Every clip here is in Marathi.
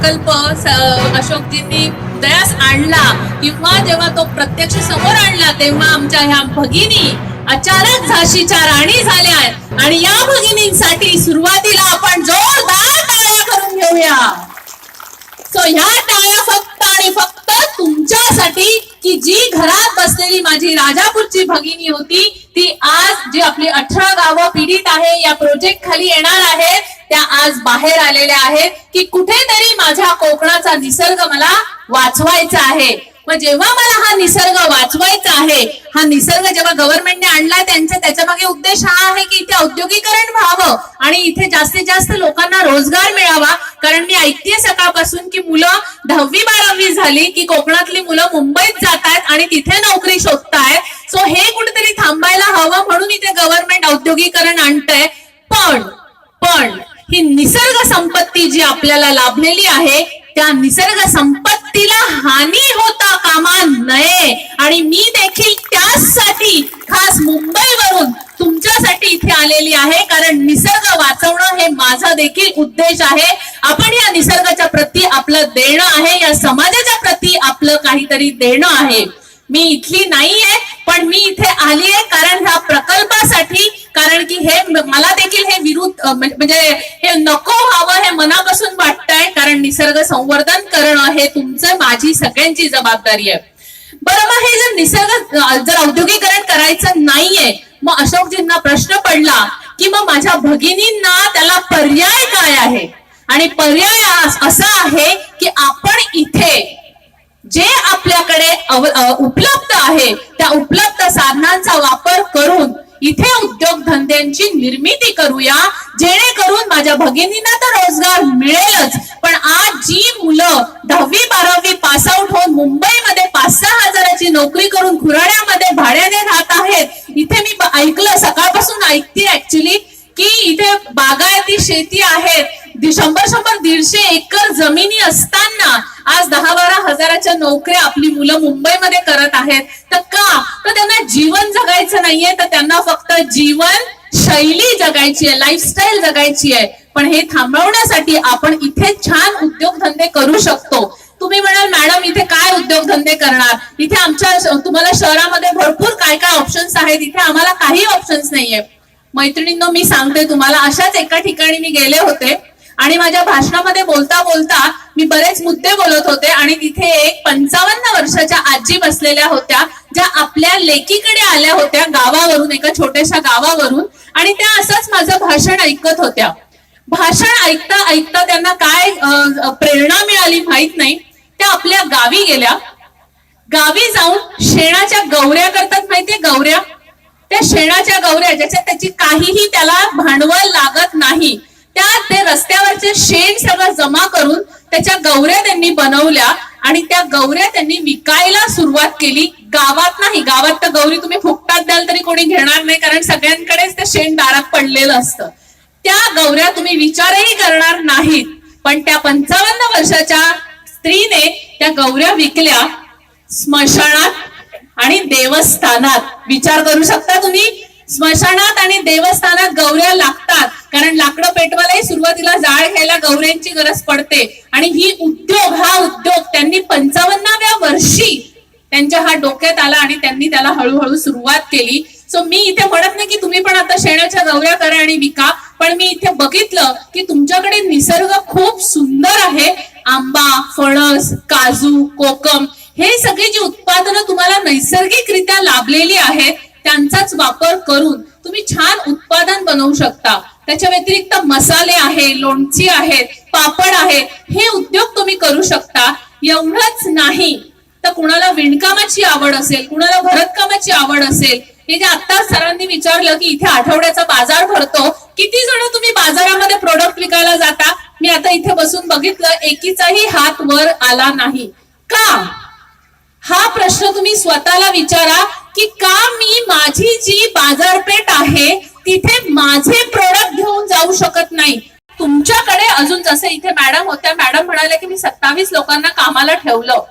प्रकल्प अशोकजींनी उदयास आणला किंवा जेव्हा तो प्रत्यक्ष समोर आणला तेव्हा आमच्या ह्या भगिनी अचानक झाशीच्या राणी झाल्या आणि या भगिनींसाठी सुरुवातीला आपण जोरदार टाळ्या करून घेऊया. सो ह्या टाळ्या फक्त आणि फक्त तुमच्यासाठी की जी घरात बसलेली माझी राजापूरची भगिनी होती ती आज जी आपली 18 गावं पीडित आहे या प्रोजेक्ट खाली येणार आहेत त्या आज बाहेर आलेल्या आहेत की कुठेतरी माझ्या कोकणाचा निसर्ग मला वाचवायचा आहे. मग जेव्हा मला हा निसर्ग वाचवायचा आहे, हा निसर्ग जेव्हा गव्हर्नमेंटने आणला त्याच्या मागे उद्देश हा आहे की इथे औद्योगिकरण व्हावं आणि इथे जास्तीत जास्त लोकांना रोजगार मिळावा. कारण मी ऐकतेय सकाळपासून की मुलं 10वी 12वी झाली की कोकणातली मुलं मुंबईत जात आहेत आणि तिथे नोकरी शोधतायत. सो हे कुठेतरी थांबायला हवं म्हणून इथे गव्हर्नमेंट औद्योगिकरण आणतंय. पण ही निसर्ग संपत्ती जी आपल्याला लाभलेली आहे त्या निसर्ग संपत्तीला हानी होता कामा नये आणि मी देखील त्यासाठी खास मुंबईवरून तुमच्यासाठी इथे आलेली आहे. कारण निसर्ग वाचवणं हे माझा देखील उद्देश आहे. आपण या निसर्गाच्या प्रती आपलं देणं आहे, या समाजाच्या प्रती आपलं काहीतरी देणं आहे. मी इथली नाहीये पण मी इथे आली आहे कारण ह्या प्रकल्पासाठी. कारण की हे मला देखील हे विरुद्ध म्हणजे हे नको व्हावं हे मनापासून वाटतंय. कारण निसर्ग संवर्धन करणं हे तुमचं माझी सगळ्यांची जबाबदारी आहे. बरं मग हे जर निसर्ग जर औद्योगिकरण करायचं नाहीये मग अशोकजींना प्रश्न पडला की मग माझ्या भगिनींना त्याला पर्याय काय आहे. आणि पर्याय असा आहे की आपण इथे जे आपल्याकडे उपलब्ध आहे त्या उपलब्ध साधनांचा वापर करून इथे उद्योगधंद्यांची निर्मिती करूया जेणेकरून माझ्या भगिनींना तर रोजगार मिळेलच पण आज जी मुलं 10वी 12वी पास आउट होऊन मुंबईमध्ये 5-6 हजाराची नोकरी करून खुराड्यामध्ये भाड्याने राहत आहेत. इथे मी ऐकलं सकाळपासून ऐकते ऍक्च्युली की इथे बागायती शेती आहेत. 100-150 एकर जमिनी असताना आज 10-12 हजाराच्या नोकऱ्या आपली मुलं मुंबईमध्ये करत आहेत. तर का तर त्यांना जीवन जगायचं नाहीये तर त्यांना फक्त जीवन शैली जगायची आहे, लाईफस्टाईल जगायची आहे. पण हे थांबवण्यासाठी आपण इथे छान उद्योगधंदे करू शकतो. तुम्ही म्हणाल मॅडम इथे काय उद्योगधंदे करणार, इथे आमच्या तुम्हाला शहरामध्ये भरपूर काय काय ऑप्शन्स आहेत, इथे आम्हाला काही ऑप्शन्स नाहीये. मैत्रिणींनो मी सांगते तुम्हाला अशाच एका ठिकाणी मी गेले होते आणि माझ्या भाषणामध्ये बोलता बोलता मी बरेच मुद्दे बोलत होते आणि तिथे एक 55 वर्षाच्या आजी बसलेल्या होत्या ज्या आपल्या लेकीकडे आल्या होत्या गावावरून, एका छोट्याशा गावावरून आणि त्या असंच माझं भाषण ऐकत होत्या. भाषण ऐकता ऐकता त्यांना काय प्रेरणा मिळाली माहित नाही. त्या आपल्या गावी गेल्या. गावी जाऊन शेणाच्या गौऱ्या करतात माहितीये, गौऱ्या. त्या शेणाच्या गौऱ्या ज्याच्यात त्याची काहीही त्याला भांडवल लागत नाही त्या ते रस्त्यावरचे शेण सगळं जमा करून त्याच्या गौऱ्या त्यांनी बनवल्या आणि त्या गौऱ्या त्यांनी विकायला सुरुवात केली. गावात नाही, गावात तर गौरी तुम्ही फुकटात द्याल तरी कोणी घेणार नाही कारण सगळ्यांकडेच ते शेण दारात पडलेलं असतं. त्या गौऱ्या तुम्ही विचारही करणार नाहीत पण त्या 55 वर्षाच्या स्त्रीने त्या गौऱ्या विकल्या स्मशानात आणि देवस्थानात. विचार करू शकता तुम्ही, स्मशानात आणि देवस्थानात गौऱ्या लागतात कारण लाकडं पेटवायलाही सुरुवातीला जाळ घ्यायला गौऱ्यांची गरज पडते. आणि हा उद्योग त्यांनी 55व्या वर्षी त्यांच्या हा डोक्यात आला आणि त्यांनी त्याला हळूहळू सुरुवात केली. सो मी इथे म्हणत नाही की तुम्ही पण आता शेणाच्या गौऱ्या करा आणि विका, पण मी इथे बघितलं की तुमच्याकडे निसर्ग खूप सुंदर आहे. आंबा, फणस, काजू, कोकम हे सगळी जी उत्पादनं तुम्हाला नैसर्गिकरित्या लाभलेली आहेत त्यांचाच वापर करून तुम्ही छान उत्पादन बनवू शकता. त्याच्या व्यतिरिक्त मसाले आहे, लोणची आहेत, पापड आहे, हे उद्योग तुम्ही करू शकता. एवढंच नाही तर कुणाला विणकामाची आवड असेल, कुणाला भरतकामाची आवड असेल. हे जे आता सरांनी विचारलं की इथे आठवड्याचा बाजार भरतो, किती जण तुम्ही बाजारामध्ये प्रोडक्ट विकायला जाता. मी आता इथे बसून बघितलं एकीचाही हात वर आला नाही. का हा प्रश्न तुम्ही स्वतःला विचारा की का मी माझी जी बाजारपेठ आहे तिथे माझे प्रोडक्ट घेऊन जाऊ शकत नाही. तुमच्याकडे अजून जसे इथे मॅडम होत्या, मॅडम म्हणाले की मी 27 लोकांना कामाला ठेवलं.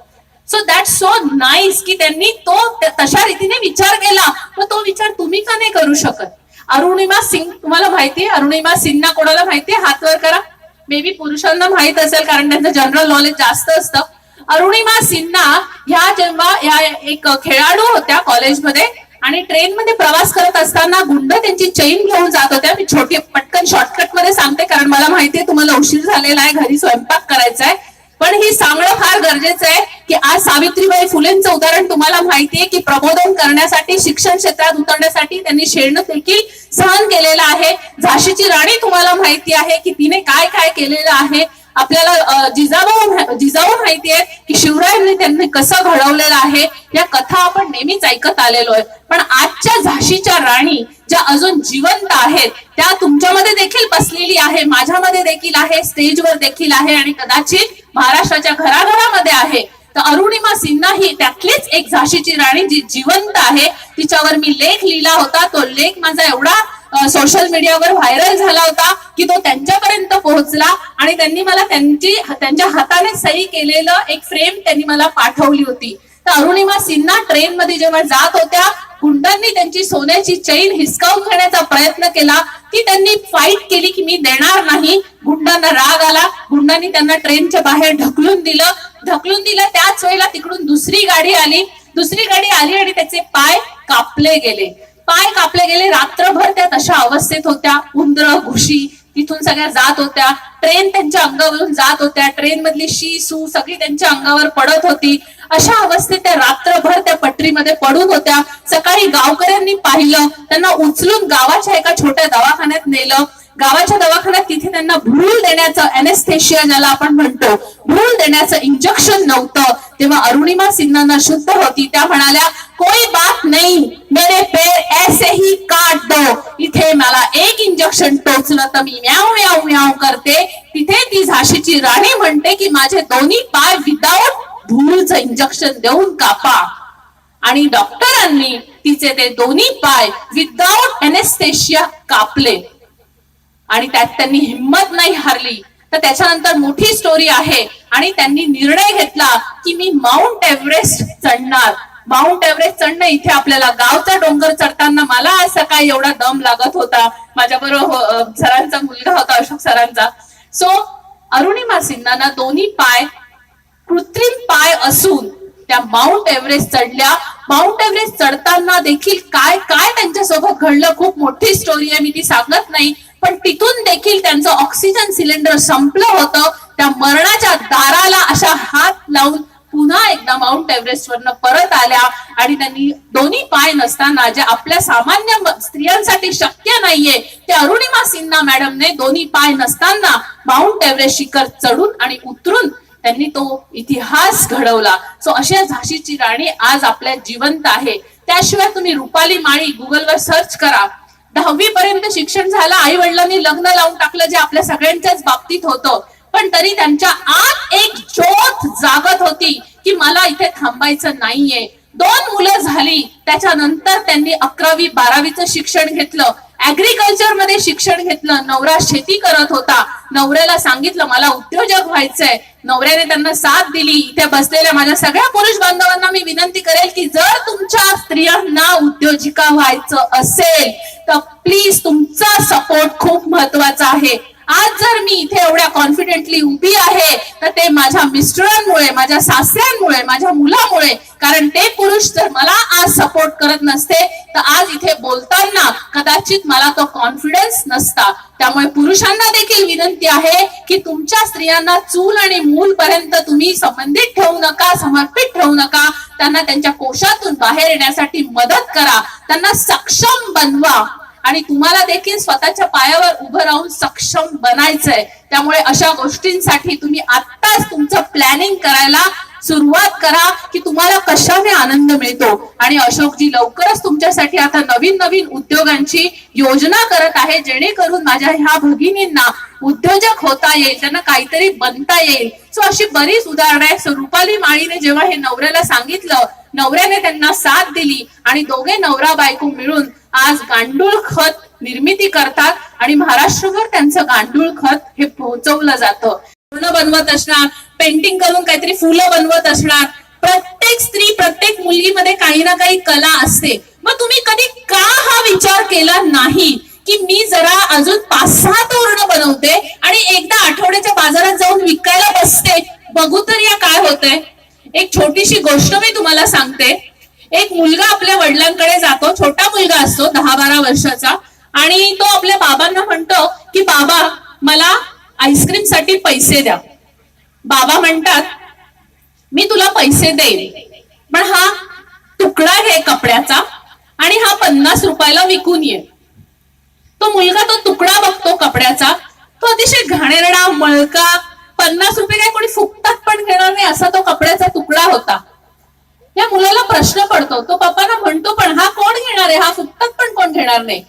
सो दॅट सो नाईस की त्यांनी तो तशा रीतीने विचार केला. मग तो विचार तुम्ही का नाही करू शकत. अरुणिमा सिंग तुम्हाला माहितीये, अरुणिमा सिन्हा कोणाला माहितीये हात वर करा. मे बी पुरुषांना माहित असेल कारण त्यांचं जनरल नॉलेज जास्त असतं. अरुणिमा सिन्हा ह्या जेव्हा या एक खेळाडू होत्या कॉलेजमध्ये आणि ट्रेनमध्ये प्रवास करत असताना गुंड त्यांची चेन घेऊन जात होत्या. मी छोटी पटकन शॉर्टकट मध्ये सांगते कारण मला माहितीये तुम्हाला उशीर झालेला आहे, घरी स्वयंपाक करायचा आहे. पण ही सांगणं फार गरजेचं आहे की आज सावित्रीबाई फुलेंचं उदाहरण तुम्हाला माहितीये की प्रबोधन करण्यासाठी, शिक्षण क्षेत्रात उतरण्यासाठी त्यांनी शेरणं देखील सहन केलेलं आहे. झाशीची राणी तुम्हाला माहिती आहे की तिने काय काय केलेलं आहे. आपल्याला जिजाऊ माहितीये की शिवरायांनी त्यांनी कसं घडवलेलं आहे. या कथा आपण नेहमीच ऐकत आलेलो आहे. पण आजच्या झाशीच्या राणी ज्या अजून जिवंत आहेत त्या तुमच्यामध्ये देखील बसलेली आहे, माझ्यामध्ये देखील आहे, स्टेजवर देखील आहे आणि कदाचित महाराष्ट्राच्या घराघरामध्ये आहे. तर अरुणिमा सिन्हा ही त्यातलीच एक झाशीची राणी जी जिवंत आहे. तिच्यावर मी लेख लिहिला होता. तो लेख माझा एवढा सोशल मीडियावर व्हायरल झाला होता की तो त्यांच्यापर्यंत पोहोचला आणि त्यांनी मला त्यांच्या हाताने सही केलेलं एक फ्रेम त्यांनी मला पाठवली होती. तर अरुणिमा सिन्हा ट्रेन मध्ये जेव्हा जात होत्या गुंडांनी त्यांची सोन्याची चैन हिसकावून घेण्याचा प्रयत्न केला. ती त्यांनी फाईट केली की मी देणार नाही. गुंडांना राग आला, गुंडांनी त्यांना ट्रेनच्या बाहेर ढकलून दिलं. त्याच वेळेला तिकडून दुसरी गाडी आली आणि त्याचे पाय कापले गेले. रात्रभर त्या तशा अवस्थेत होत्या. उंदर घुशी तिथून सगळ्या जात होत्या. ट्रेन त्यांच्या अंगावरून जात होत्या. ट्रेन मधली शी सू सगळी त्यांच्या अंगावर पडत होती. अशा अवस्थेत त्या रात्रभर त्या पटरीमध्ये पडून होत्या. सकाळी गावकऱ्यांनी पाहिलं, त्यांना उचलून गावाच्या एका छोट्या दवाखान्यात नेलं. गावाच्या दवाखान्यात तिथे त्यांना भूल देण्याचं एनेस्थेशिया ज्याला आपण म्हणतो, भूल देण्याचं इंजेक्शन नव्हतं. तेव्हा अरुणिमा सिन्हा शुद्ध होती. त्या म्हणाल्या कोई बात नहीं, मेरे पैर ऐसे ही काट दो. इथे मला एक इंजेक्शन टोचलं तर मी म्याव म्याव म्याव करते. तिथे ती झाशीची राणी म्हणते की माझे दोन्ही पाय विदाऊट भूलचं इंजेक्शन देऊन कापा. आणि डॉक्टरांनी तिचे ते दोन्ही पाय विदाऊट एनेस्थेशिया कापले आणि त्यात त्यांनी हिंमत नाही हारली. तर त्याच्यानंतर मोठी स्टोरी आहे आणि त्यांनी निर्णय घेतला की मी माउंट एव्हरेस्ट चढणार. माउंट एव्हरेस्ट चढणं इथे आपल्याला गावचा डोंगर चढताना मला आज सकाळी एवढा दम लागत होता. माझ्याबरोबर सरांचा मुलगा होता, अशोक सरांचा. सो अरुणिमा सिन्हाना दोन्ही पाय कृत्रिम पाय असून त्या माउंट एव्हरेस्ट चढल्या. माउंट एव्हरेस्ट चढताना देखील काय काय त्यांच्यासोबत घडलं खूप मोठी स्टोरी आहे, मी ती सांगत नाही. पण तिथून देखील त्यांचं ऑक्सिजन सिलेंडर संपलं होतं. त्या मरणाच्या दाराला अशा हात लावून पुन्हा एकदा माउंट एव्हरेस्ट वरनं परत आल्या आणि त्यांनी दोन्ही पाय नसताना जे आपल्या सामान्य स्त्रियांसाठी शक्य नाहीये ते अरुणिमा सिन्हा मॅडमने दोन्ही पाय नसताना माउंट एव्हरेस्ट शिखर चढून आणि उतरून त्यांनी तो इतिहास घडवला. सो अशा झाशीची राणी आज आपल्या जिवंत आहे. त्याशिवाय तुम्ही रुपाली माळी गुगलवर सर्च करा. 10वी पर्यंत शिक्षण झालं, आई वडिलांनी लग्न लावून टाकलं जे आपल्या सगळ्यांच्याच बाबतीत होतं. पण तरी त्यांच्या आत एक ज्योत जागत होती की मला इथे थांबायचं नाहीये. 2 मुलं झाली, त्याच्यानंतर त्यांनी 11वी 12वीचं शिक्षण घेतलं. ऍग्रिकल्चर मध्ये शिक्षण घेतलं. नवरा शेती करत होता. नवऱ्याला सांगितलं मला उद्योजक व्हायचंय. नवऱ्याने त्यांना साथ दिली. इथे बसलेल्या माझ्या सगळ्या पुरुष बांधवांना मी विनंती करेल की जर तुमच्या स्त्रियांना उद्योजिका व्हायचं असेल तर प्लीज तुमचा सपोर्ट खूप महत्वाचा आहे. आज जर मी इथे एवढ्या कॉन्फिडेंटली उभी आहे तर ते माझ्या मिस्टरांमुळे, माझ्या सासऱ्यांमुळे, माझ्या मुलामुळे. कारण ते पुरुष जर मला आज सपोर्ट करत नसते तर आज इथे बोलताना कदाचित मला तो कॉन्फिडन्स नसता. त्यामुळे पुरुषांना देखील विनंती आहे की तुमच्या स्त्रियांना चूल आणि मूल पर्यंत तुम्ही संबंधित ठेवू नका, समर्पित ठेवू नका. त्यांना त्यांच्या कोशातून बाहेर येण्यासाठी मदत करा, त्यांना सक्षम बनवा आणि तुम्हाला देखील स्वतःच्या पायावर उभं राहून सक्षम बनायचंय. त्यामुळे अशा गोष्टींसाठी तुम्ही आत्ताच तुमचं प्लॅनिंग करायला सुरुवात करा की तुम्हाला कशाने आनंद मिळतो. आणि अशोकजी लवकरच तुमच्यासाठी आता नवीन नवीन उद्योगांची योजना करत आहे जेणेकरून माझ्या ह्या भगिनींना उद्योजक होता येईल, त्यांना काहीतरी बनता येईल. सो अशी बरीच उदाहरणं आहेत. सो रुपाली माळीने जेव्हा हे नवऱ्याला सांगितलं, नवऱ्याने त्यांना साथ दिली आणि दोघे नवरा बायको मिळून आज गांडूळ खत निर्मिती करतात आणि महाराष्ट्रभर त्यांचं गांडूळ खत हे पोहोचवलं जातं. पूर्ण बनवत असणार, पेंटिंग करून काहीतरी फुलं बनवत असणार. प्रत्येक स्त्री, प्रत्येक मुलगीमध्ये काही ना काही कला असते. मग तुम्ही कधी का हा विचार केला नाही की मी जरा अजून 5-6 तोरणं बनवते आणि एकदा आठवड्याच्या बाजारात जाऊन विकायला बसते, बघू तर या काय होतंय. एक छोटीशी गोष्ट मी तुम्हाला सांगते. एक मुलगा आपल्या वडिलांकडे जातो, छोटा मुलगा असतो 10-12 वर्षाचा, आणि तो आपल्या बाबांना म्हणतो की बाबा मला आईस्क्रीम साठी पैसे द्या. बाबा म्हणतात मी तुला पैसे देईन, पण हा तुकडा घे कपड्याचा आणि हा 50 रुपयाला विकून ये. तो मुलगा तो तुकडा बघतो कपड्याचा, तो अतिशय घाणेरडा मळका, 50 रुपये काय कोणी फुकटात पण घेणार नाही असा तो कपड्याचा तुकडा होता. या मुलाला प्रश्न पडतो, तो पप्पांना म्हणतो पण हा कोण घेणार आहे, हा फुकटात पण कोण घेणार नाही.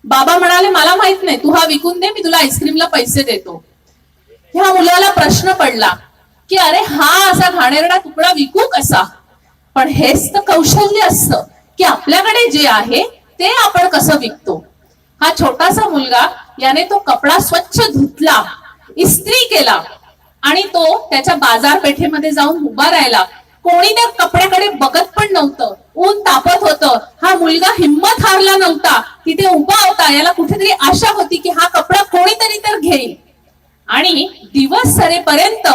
बाबा म्हणाले मला माहित नाही, तू हा विकून दे, मी तुला आईस्क्रीमला पैसे देतो. ह्या मुलाला प्रश्न पडला की अरे हा असा घाणेरडा तुकडा विकू कसा. पण हेच तर कौशल्य असतं की आपल्याकडे जे आहे ते आपण कसं विकतो. हा छोटासा मुलगा याने तो कपडा स्वच्छ धुतला, इस्त्री केला आणि तो त्याच्या बाजारपेठेमध्ये जाऊन उभा राहिला. कोणी त्या कपड्याकडे बघत पण नव्हतं, ऊन तापत होतं. हा मुलगा हिंमत हारला नव्हता, तिथे उभा होता. याला कुठेतरी आशा होती की हा कपडा कोणीतरी तर घेईल. आणि दिवस सरेपर्यंत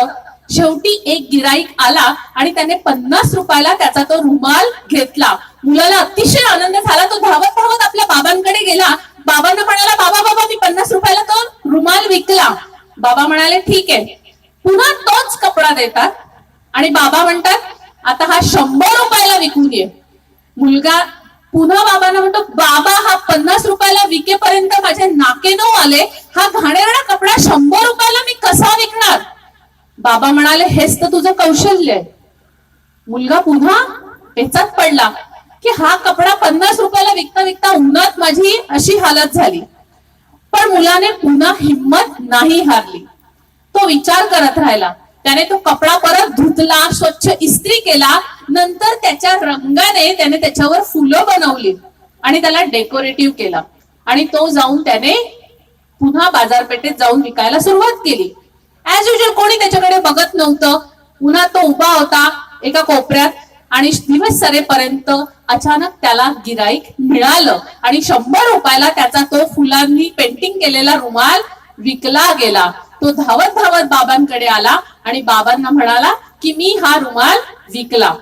शेवटी एक गिराईक आला आणि त्याने 50 रुपयाला त्याचा तो रुमाल घेतला. मुलाला अतिशय आनंद झाला. तो धावत धावत आपल्या बाबांकडे गेला. बाबांना म्हणाला बाबा बाबा मी 50 रुपयाला तो रुमाल विकला. बाबा म्हणाले ठीक आहे. पुन्हा तोच कपडा देतात आणि बाबा म्हणतात आता हा 100 रुपयाला विकून ये. मुलगा पुन्हा बाबांना म्हणतो बाबा हा 50 रुपयाला विकेपर्यंत माझे नाके नऊ आले, हा घाणेरडा कपडा 100 रुपयाला मी कसा विकणार. बाबा म्हणाले हेच तर तुझं कौशल्य आहे. मुलगा पुन्हा पेचात पडला की हा कपडा 50 रुपयाला विकता विकता उन्हात माझी अशी हालत झाली. पण मुलाने पुन्हा हिंमत नाही हारली. तो विचार करत राहिला. त्याने तो कपडा परत धुतला, स्वच्छ इस्त्री केला. नंतर त्याच्या रंगाने त्याने त्याच्यावर फुलं बनवली आणि त्याला डेकोरेटिव्ह केला. आणि तो जाऊन त्याने पुन्हा बाजारपेठेत जाऊन विकायला सुरुवात केली. ऍज युजल कोणी त्याच्याकडे बघत नव्हतं. पुन्हा तो उभा होता एका कोपऱ्यात आणि दिवस सरेपर्यंत अचानक त्याला गिराईक मिळालं आणि 100 रुपयाला त्याचा तो फुलांनी पेंटिंग केलेला रुमाल विकला गेला. तो धावत धावत बाबांकडे आला आणि बाबांना म्हणाला की मी हा रुमाल विकला.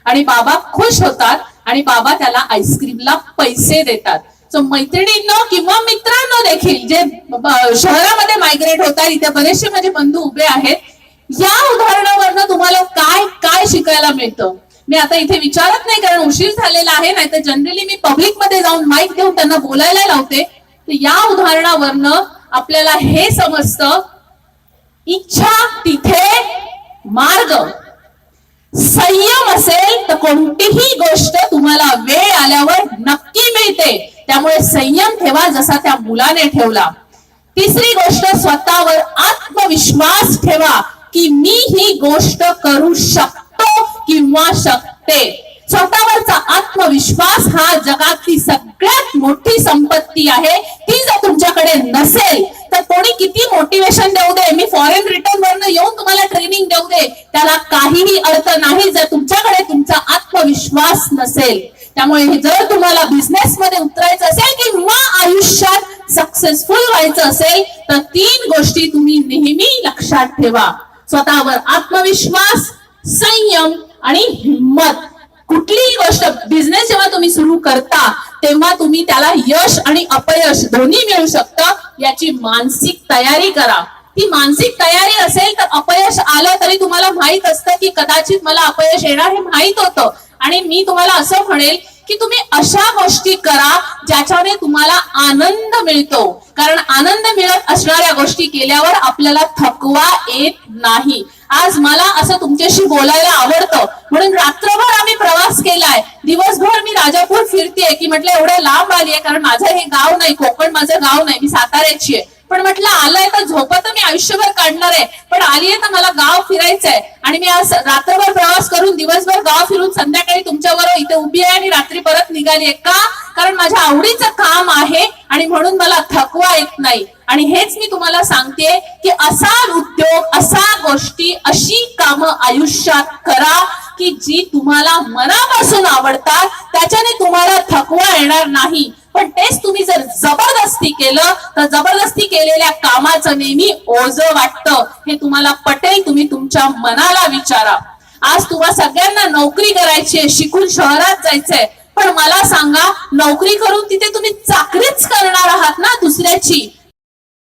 आणि बाबा खुश होतात आणि बाबा त्याला आईस्क्रीमला पैसे देतात. सो मैत्रिणींनो किंवा मित्रांनो देखील जे शहरामध्ये मायग्रेट होतात, इथे बरेचसे माझे बंधू उभे आहेत, या उदाहरणावरनं तुम्हाला काय काय शिकायला मिळतं. मी आता इथे विचारत नाही कारण उशीर झालेला आहे, नाहीतर जनरली मी पब्लिक मध्ये जाऊन माईक देऊन त्यांना बोलायला लावते. तर या उदाहरणावरनं आपल्याला हे समजतं इच्छा तिथे मार्ग. संयम असेल तर कोणतीही गोष्ट तुम्हाला वेळ आल्यावर नक्की मिळते. त्यामुळे संयम ठेवा जसा त्या मुलाने ठेवला. तिसरी गोष्ट स्वतःवर आत्मविश्वास ठेवा की मी ही गोष्ट करू शकतो किंवा शकते. स्वतःवरचा आत्मविश्वास हा जगातली सगळ्यात मोठी संपत्ती आहे. ती जर तुमच्याकडे नसेल तर कोणी किती मोटिवेशन देऊ दे, मी फॉरेन रिटर्न वरनं येऊन तुम्हाला ट्रेनिंग देऊ दे, त्याला काहीही अर्थ नाही जर तुमच्याकडे तुमचा आत्मविश्वास नसेल. त्यामुळे जर तुम्हाला बिझनेस मध्ये उतरायचं असेल किंवा आयुष्यात सक्सेसफुल व्हायचं असेल तर 3 गोष्टी तुम्ही नेहमी लक्षात ठेवा. स्वतःवर आत्मविश्वास, संयम आणि हिंमत. कुठलीही गोष्ट बिझनेस जेव्हा तुम्ही सुरू करता तेव्हा तुम्ही त्याला यश आणि अपयश दोन्ही मिळू शकतं याची मानसिक तयारी करा. ती मानसिक तयारी असेल तर अपयश आलं तरी तुम्हाला माहित असतं की कदाचित मला अपयश येणार हे माहित होतं. आणि मी तुम्हाला असं म्हणेल की तुम्ही अशा गोष्टी करा ज्याच्याने तुम्हाला आनंद मिळतो. कारण आनंद मिळत असणाऱ्या गोष्टी केल्यावर आपल्याला थकवा येत नाही. आज मला असं तुमच्याशी बोलायला आवडतं म्हणून रात्रभर आम्ही प्रवास केलाय. दिवसभर मी राजापूर फिरतेय की म्हटलं एवढ्या लांब आलीये कारण माझं हे गाव नाही, कोकण माझं गाव नाही, मी साताऱ्याची आहे. पण म्हटलं आलंय तर झोपत मी आयुष्यभर काढणार आहे, पण आलीये तर मला गाव फिरायचंय. आणि मी आज रात्रभर प्रवास करून दिवसभर गाव फिरून संध्याकाळी तुमच्याबरोबर इथे उभी आहे आणि रात्री परत निघालीये. का? कारण माझ्या आवडीचं काम आहे आणि म्हणून मला थकवा येत नाही. आणि हेच मी तुम्हाला सांगते की असा उद्योग, असा गोष्टी, अशी कामं आयुष्यात करा की जी तुम्हाला मनापासून आवडतात. त्याच्याने तुम्हाला थकवा येणार नाही. पण तेच तुम्ही जर जबरदस्ती केलं तर जबरदस्ती केलेल्या कामाचं नेहमी ओझं वाटतं. हे तुम्हाला पटेल, तुम्ही तुमच्या मनाला विचारा. आज तुम्हा सगळ्यांना नोकरी करायची आहे, शिकून शहरात जायचंय, पण मला सांगा, नोकरी करून तिथे तुम्ही चाकरीच करणार आहात ना दुसऱ्याची.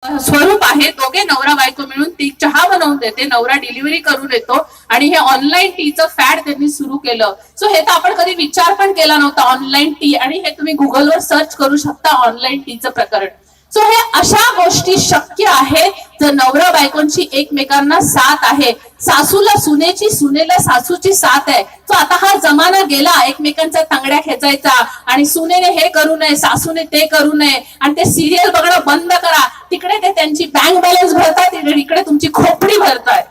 स्वरूप आहे, दोघे नवरा बायको मिळून ती चहा बनवून देते, नवरा डिलिव्हरी करून येतो, आणि हे ऑनलाईन टीचं फॅड त्यांनी सुरू केलं. सो हे तर आपण कधी विचार पण केला नव्हता, ऑनलाईन टी, आणि हे तुम्ही गुगलवर सर्च करू शकता ऑनलाईन टीचं प्रकरण. सो हे अशा गोष्टी शक्य आहेत जर नवरा बायकोंची एकमेकांना साथ आहे. सासूला सुनेची, सुनेला सासूची साथ आहे. सो आता हा जमाना गेला एकमेकांचा तांगड्या खेचायचा, आणि सुनेने हे करू नये, सासूने ते करू नये, आणि ते सिरियल बघणं बंद करा. तिकडे ते त्यांची बँक बॅलन्स भरतात, इकडे तुमची खोपडी भरताय.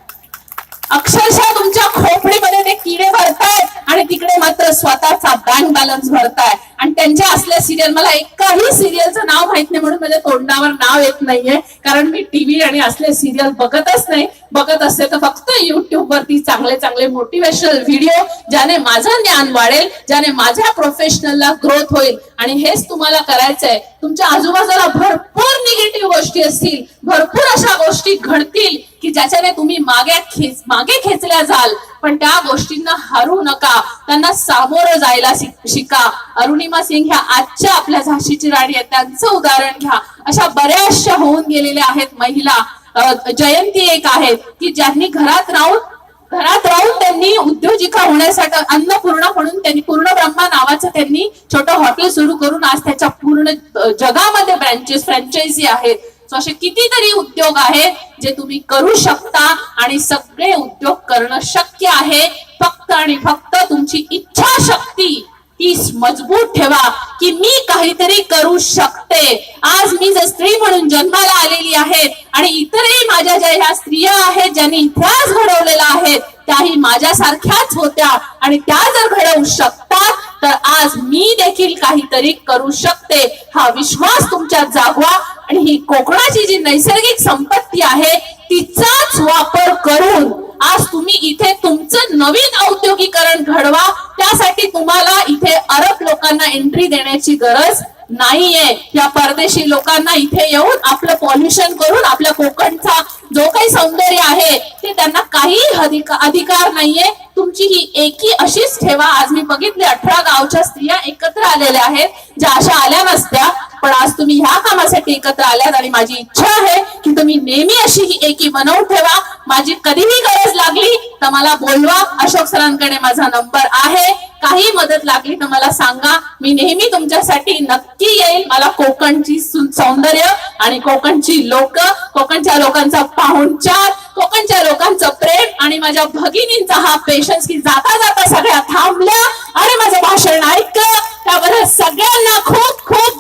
अक्षरशः तुमच्या खोपडीमध्ये ते किडे भरतायत, आणि तिकडे मात्र स्वतःचा बँक बॅलन्स भरताय. आणि त्यांच्या असल्या सिरियल, मला एकाही सिरियलचं नाव माहित नाही म्हणून माझ्या तोंडावर नाव येत नाहीये, कारण मी टीव्ही आणि असले सिरियल बघतच नाही. बघत असते तर फक्त युट्यूब वरती चांगले चांगले मोटिवेशनल व्हिडिओ, ज्याने माझं ज्ञान वाढेल, ज्याने माझ्या प्रोफेशनलला ग्रोथ होईल. आणि हेच तुम्हाला करायचंय. तुमच्या आजूबाजूला भरपूर निगेटिव्ह गोष्टी असतील, भरपूर अशा गोष्टी घडतील की ज्याच्याने तुम्ही मागे खेचल्या जाल, पण त्या गोष्टींना हरू नका, त्यांना सामोरं जायला शिका. अरुणिमा सिंग ह्या आजच्या आपल्या झाशीची राणी आहेत, त्यांचं उदाहरण घ्या. अशा बऱ्याचशा होऊन गेलेल्या आहेत महिला. जयंती एक आहेत की ज्यांनी घरात राहून त्यांनी उद्योजिका होण्यासाठी, अन्नपूर्णा म्हणून त्यांनी पूर्ण ब्रह्मा नावाचं त्यांनी छोटं हॉटेल सुरू करून आज त्याच्या पूर्ण जगामध्ये ब्रँचेस, फ्रँचायझी आहेत. असे कितीतरी उद्योग आहेत जे तुम्ही करू शकता, आणि सगळे उद्योग करणं शक्य आहे. फक्त आणि फक्त तुमची इच्छाशक्ती ती मजबूत ठेवा की मी काहीतरी करू शकते. आज मी जर स्त्री म्हणून जन्माला आलेली आहे, आणि इतरही माझ्या ज्या ह्या स्त्रिया आहेत ज्यांनी इतिहास घडवलेला आहे, त्याही माझ्यासारख्याच होत्या, आणि त्या जर घडवू शकतात तर आज मी देखील काहीतरी करू शकते. हा विश्वास तुमच्यात जागवा, आणि ही कोकणाची जी नैसर्गिक संपत्ती आहे तिचाच वापर करून आज तुम्ही इथे तुमचं नवीन औद्योगिकरण घडवा. त्यासाठी तुम्हाला इथे अरब लोकांना एंट्री देण्याची गरज नाहीये. या परदेशी लोकांना इथे येऊन आपलं पॉल्युशन करून आपल्या कोकणचा जो काही सौंदर्य आहे ते त्यांना काही अधिकार नाहीये. तुमची ही एकी अशीच ठेवा. आज मी बघितले 18 गावच्या स्त्रिया एकत्र आलेल्या आहेत, ज्या अशा आल्या नसत्या, पण आज तुम्ही ह्या कामासाठी एकत्र आल्यात, आणि माझी इच्छा आहे की तुम्ही नेहमी अशी ही एकी बनवून ठेवा. माझी कधीही गरज लागली तर मला बोलवा. अशोक सरांकडे माझा नंबर आहे. काही मदत लागली तर मला सांगा, मी नेहमी तुमच्यासाठी नक्की येईल. मला कोकणची सौंदर्य आणि कोकणची लोक, कोकणच्या लोकांचा पाहुणचार, कोकणच्या लोकांचं प्रेम, आणि माझ्या भगिनींचा हा पेशन्स की जाता जाता सगळ्या थांबल्या आणि माझं भाषण ऐकलं, त्याबद्दल सगळ्यांना खूप खूप